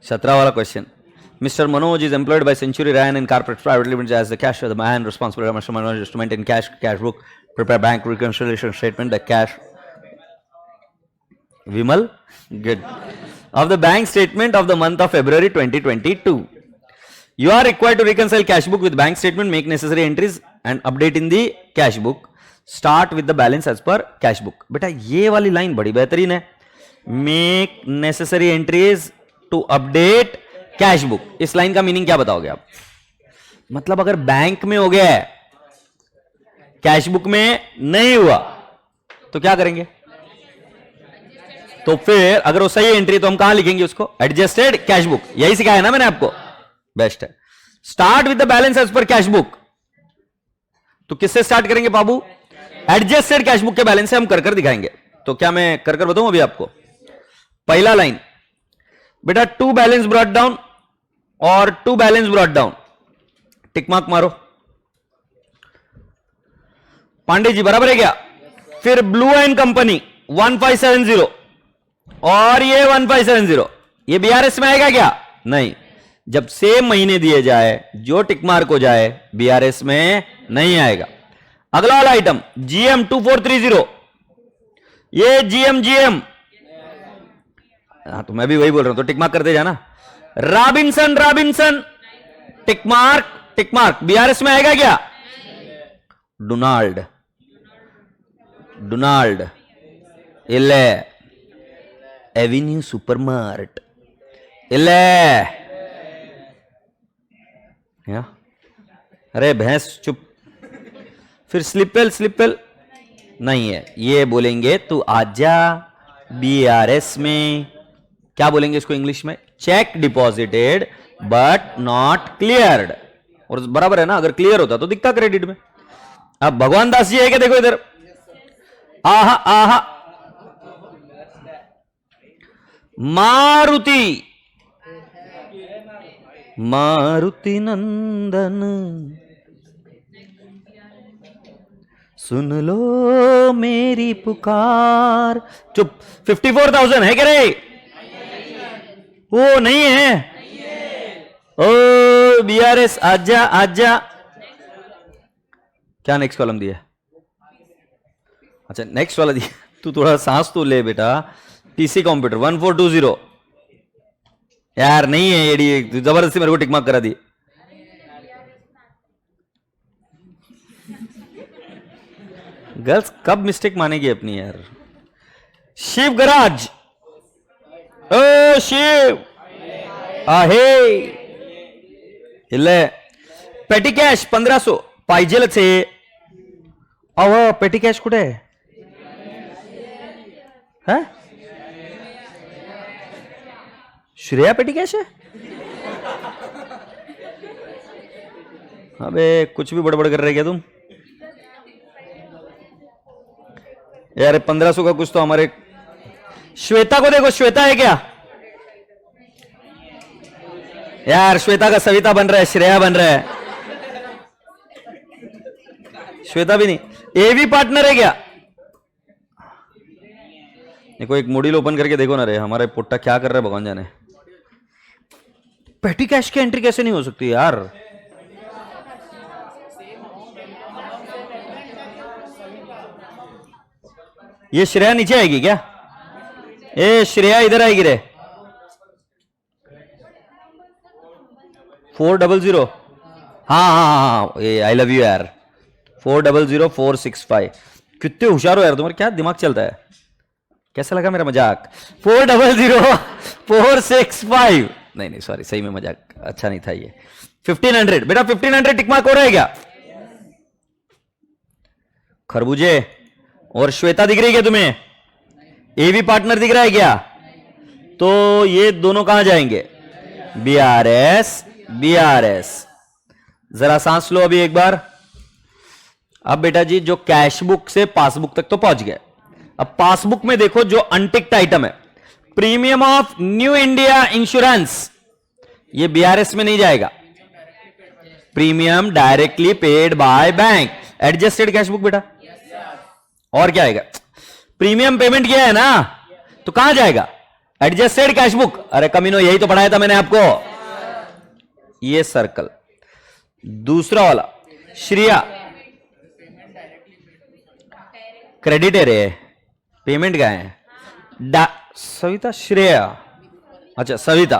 17 वाला question. Mr. Manoj is employed by Century Ryan Incorporated Private Limited as the cashier. The man responsible for Mr. Manoj is to maintain cash book, prepare bank reconciliation statement, the cash. Vimal, good. Of the bank statement of the month of February 2022. You are required to reconcile cash book with bank statement, make necessary entries and update in the cash book. Start with the balance as per cash book. बेटा ये वाली line बड़ी बेहतरीन है. Make necessary entries to update cash book. इस line का meaning क्या बताओगे आप? मतलब अगर बैंक में हो गया है, कैश बुक में नहीं हुआ, तो क्या करेंगे? तो फिर अगर वो सही एंट्री तो हम कहां लिखेंगे उसको? Adjusted cash book. यही सिखाया ना मैंने आपको. बेस्ट है. Start with the balance as per cash book. तो किससे स्टार्ट करेंगे बाबू? एडजस्टेड कैश बुक के बैलेंस से हम कर दिखाएंगे. तो क्या मैं कर बताऊं अभी आपको? पहला लाइन बेटा, टू बैलेंस ब्रॉट डाउन और to balance brought down. Tick mark मारो. पांडे जी बराबर है क्या? फिर ब्लू एंड कंपनी 1570 और ये 1570, ये बीआरएस में आएगा क्या? नहीं. जब सेम महीने दिए जाए, जो टिक मार्क हो जाए, बीआरएस में नहीं आएगा. अगला वाला आइटम जीएम 2430, ये जीएम. हाँ तो मैं भी वही बोल रहा हूं, तो टिक मार्क करते जाना. रॉबिन्सन टिक मार्क बीआरएस में आएगा क्या? डोनाल्ड इले एवेन्यू सुपरमार्ट इले. अरे भैंस चुप. फिर स्लिपल नहीं है. ये बोलेंगे तू आजा बीआरएस में. क्या बोलेंगे इसको इंग्लिश में? Check deposited but not cleared. और बराबर है ना, अगर क्लियर होता तो दिखता क्रेडिट में. अब भगवान दास जी है क्या? देखो इधर. आहा मारुति नंदन सुन लो मेरी पुकार. चुप. 54,000 है क्या रे? वो नहीं है. ओ बीआरएस आजा. क्या नेक्स्ट कॉलम दिया? अच्छा नेक्स्ट वाला दिया. तू थोड़ा सांस तो ले बेटा. TC computer 1420. यार नहीं है ये, जबरदस्ती मेरे को टिक मार्क करा दी. गर्ल्स कब मिस्टेक मानेगी अपनी यार. शिव गराज. ओ शिव आहे इले. पेटी कॅश 1500 पाहिजेलच आहे. अहो पेटी कॅश कुठे आहे? श्रेया पेटी कॅश है? अबे कुछ भी बड़बड़ कर रहे क्या तुम यार? 1500 का कुछ तो हमारे. श्वेता को देखो, श्वेता है क्या यार? श्वेता का सविता बन रहा है, श्रेया बन रहा है. श्वेता भी नहीं. एवी पार्टनर है क्या? देखो एक मॉड्यूल ओपन करके देखो ना रे, हमारा पुट्टा क्या कर रहा है भगवान जाने. पेटी कैश की एंट्री कैसे नहीं हो सकती यार? ये श्रेया नीचे आएगी क्या? ए श्रेया इधर आएगी रे. 400. हाँ आई लव यू यार. 400465. कितने होशियार हो यार, तुम्हारा क्या दिमाग चलता है? कैसा लगा मेरा मजाक? 400465. नहीं सॉरी, सही में मजाक अच्छा नहीं था ये. 1500 बेटा, 1500 टिक मार्क हो रहा है क्या? खरबूजे और श्वेता दिख रही है क्या तुम्हें? एवी पार्टनर दिख रहा है क्या? तो ये दोनों कहां जाएंगे? बीआरएस. जरा सांस लो अभी एक बार. अब बेटा जी जो कैश बुक से पासबुक तक तो पहुंच गए. अब पासबुक में देखो जो अनटिक्ड आइटम है, premium of new India insurance, ये बीआरएस में नहीं जाएगा. Premium directly paid by bank. Adjusted cash book बेटा. और क्या आएगा? प्रीमियम पेमेंट किया है ना, तो कहां जाएगा? एडजस्टेड कैश बुक, अरे कमीनो यही तो पढ़ाया था मैंने आपको, ये सर्कल। दूसरा वाला श्रेया, क्रेडिटर है, पेमेंट का है। सविता, श्रेया, अच्छा सविता,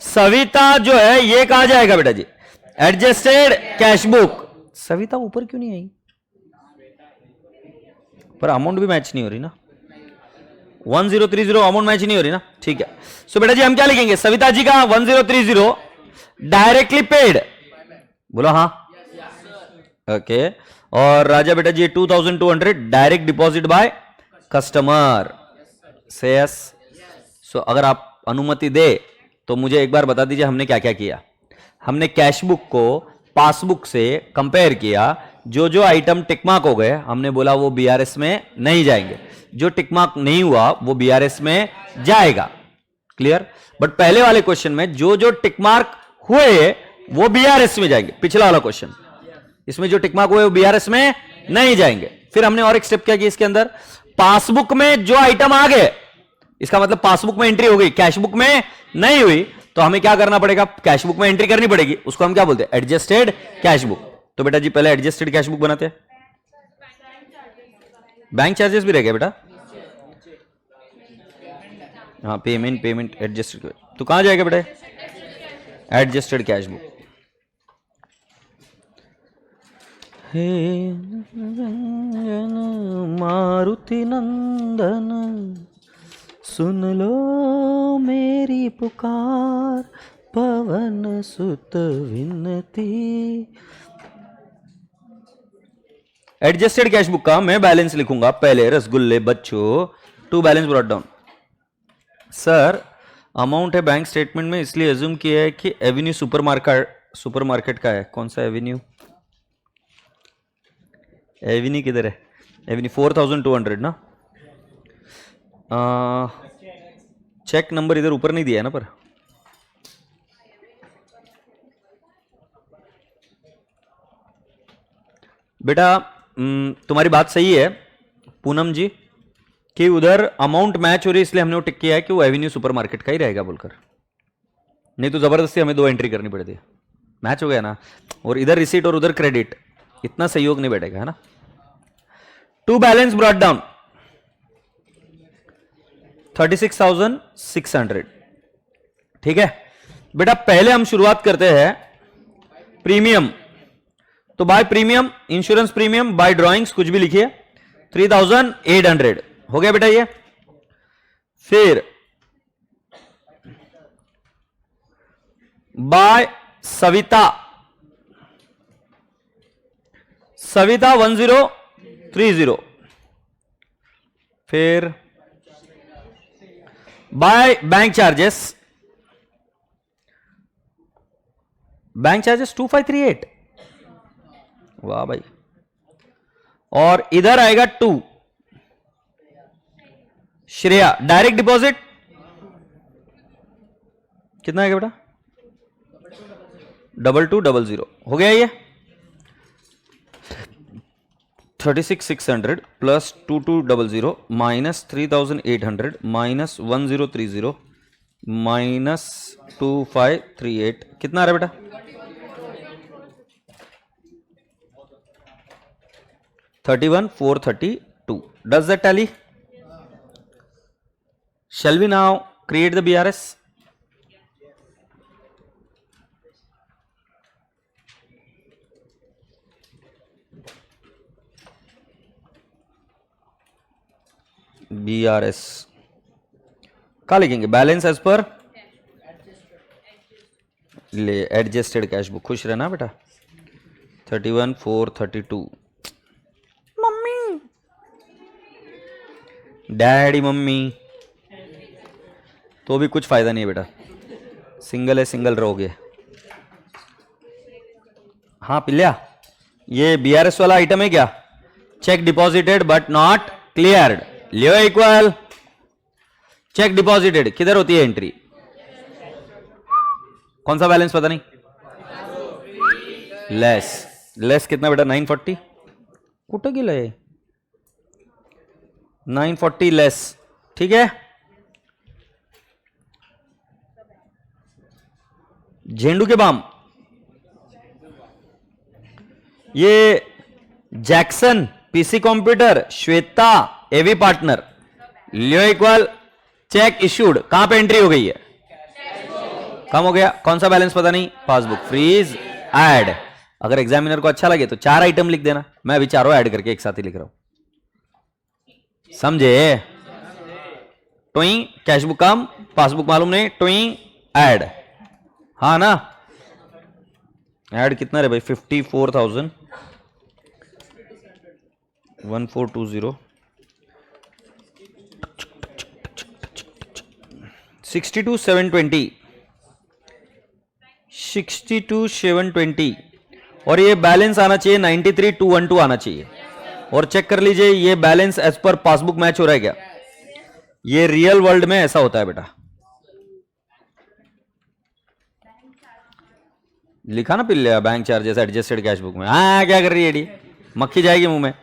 सविता जो है ये कहा जाएगा बेटा जी एडजस्टेड कैश बुक। सविता ऊपर क्यों नहीं आई? पर अमाउंट भी मैच नहीं हो रही ना, 1030 अमाउंट मैच नहीं हो रही ना, ठीक है। सो बेटा जी हम क्या लिखेंगे, सविता जी का 1030 डायरेक्टली पेड, बोलो हाँ, ओके। और राजा बेटा जी 2200 डायरेक्ट डिपॉजिट बाय कस्टमर, से यस। सो अगर आप अनुमति दे तो मुझे एक बार बता दीजिए हमने क्या क्या किया। हमने कैश बुक को पासबुक से कंपेयर किया, जो जो आइटम टिकमार्क हो गए हमने बोला वो बीआरएस में नहीं जाएंगे, जो टिकमार्क नहीं हुआ वो बीआरएस में जाएगा, क्लियर। बट पहले वाले क्वेश्चन में जो जो टिकमार्क हुए वो बीआरएस में जाएंगे, पिछला वाला क्वेश्चन इसमें जो टिकमार्क हुए वो बीआरएस में नहीं जाएंगे। फिर हमने और एक स्टेप क्या किया इसके अंदर, पासबुक में जो आइटम आ गए, इसका मतलब पासबुक में एंट्री हो गई, कैश बुक में नहीं हुई, तो हमें क्या करना पड़ेगा, कैश बुक में एंट्री करनी पड़ेगी, उसको हम क्या बोलते हैं, एडजस्टेड कैश बुक। तो बेटा जी पहले एडजस्टेड कैश बुक बनाते हैं। बैंक चार्जेस भी रह गए बेटा, हाँ पेमेंट एडजस्टेड, तो कहां जाएगा बेटा एडजस्टेड कैश बुक। हे मारुति नंदन सुन लो मेरी पुकार, पवन सुत विनती। एडजस्टेड कैश बुक का मैं बैलेंस लिखूंगा पहले, रसगुल्ले बच्चों, to balance brought down. Sir amount है बैंक स्टेटमेंट में, इसलिए एज्यूम किया है कि एवेन्यू सुपरमार्केट का है। कौन सा एवेन्यू, एवेन्यू किधर है, एवेन्यू 4200 ना, चेक नंबर इधर ऊपर नहीं दिया है ना, पर बेटा तुम्हारी बात सही है पूनम जी कि उधर अमाउंट मैच हो रही है, इसलिए हमने वो टिक किया है कि वो एवेन्यू सुपरमार्केट का ही रहेगा बोलकर, नहीं तो जबरदस्ती हमें 2 एंट्री करनी पड़ती है। मैच हो गया ना, और इधर रिसीट और उधर क्रेडिट, इतना सहयोग नहीं बैठेगा है ना। टू बैलेंस ब्रॉट डाउन 36,600, ठीक है बेटा। पहले हम शुरुआत करते हैं प्रीमियम, तो by premium, insurance premium by drawings, कुछ भी लिखिए, 3,800 हो गया बेटा ये। फिर बाय सविता 1030, फिर बाय बैंक चार्जेस 2538, वाह भाई। और इधर आएगा 2 श्रेया, डायरेक्ट डिपॉजिट कितना आएगा बेटा, 2200 हो गया ये। 36,600 प्लस 2200 माइनस 3,800 माइनस 1030 माइनस 2538, कितना आ रहा है बेटा, 31,432। Does that tally? Shall we now create the BRS? BRS कहाँ लिखेंगे, बैलेंस एज पर ले एडजस्टेड कैश बुक, खुश रहना बेटा, 31,432। मम्मी डैडी मम्मी, तो भी कुछ फायदा नहीं है बेटा, सिंगल है सिंगल रहोगे। हाँ पिल्ल्या, ये बीआरएस वाला आइटम है क्या, check deposited but not cleared, Leo equal, check deposited किधर होती है एंट्री, कौन सा बैलेंस पता नहीं, लेस कितना बेटा, 940, कुठं गेलंय 940 लेस, ठीक है। झेंडू के बाम, ये जैक्सन पीसी कंप्यूटर, श्वेता एवी पार्टनर, लियो इक्वल चेक इश्यूड, कहां पे एंट्री हो गई है? कम हो गया, कौन सा बैलेंस पता नहीं, पासबुक, फ्रीज, ऐड। अगर एग्जामिनर को अच्छा लगे तो 4 आइटम लिख देना, मैं अभी चारों ऐड करके एक साथ ही लिख रहा हूं, समझे? टोई कैशबुक कम, पासबुक मालूम नहीं, टोई ऐड, हाँ ना? ऐड कितना रे भाई? 54,000 1420 62,720 62,720 और ये बैलेंस आना चाहिए 93,212 आना चाहिए। और चेक कर लीजिए ये balance as per passbook match हो रहा है क्या? ये रियल वर्ल्ड में ऐसा होता है बेटा, लिखा ना पिल्ले bank charges adjusted cash book में। हाँ क्या कर रही है डी, मक्खी जाएगी मुंह में।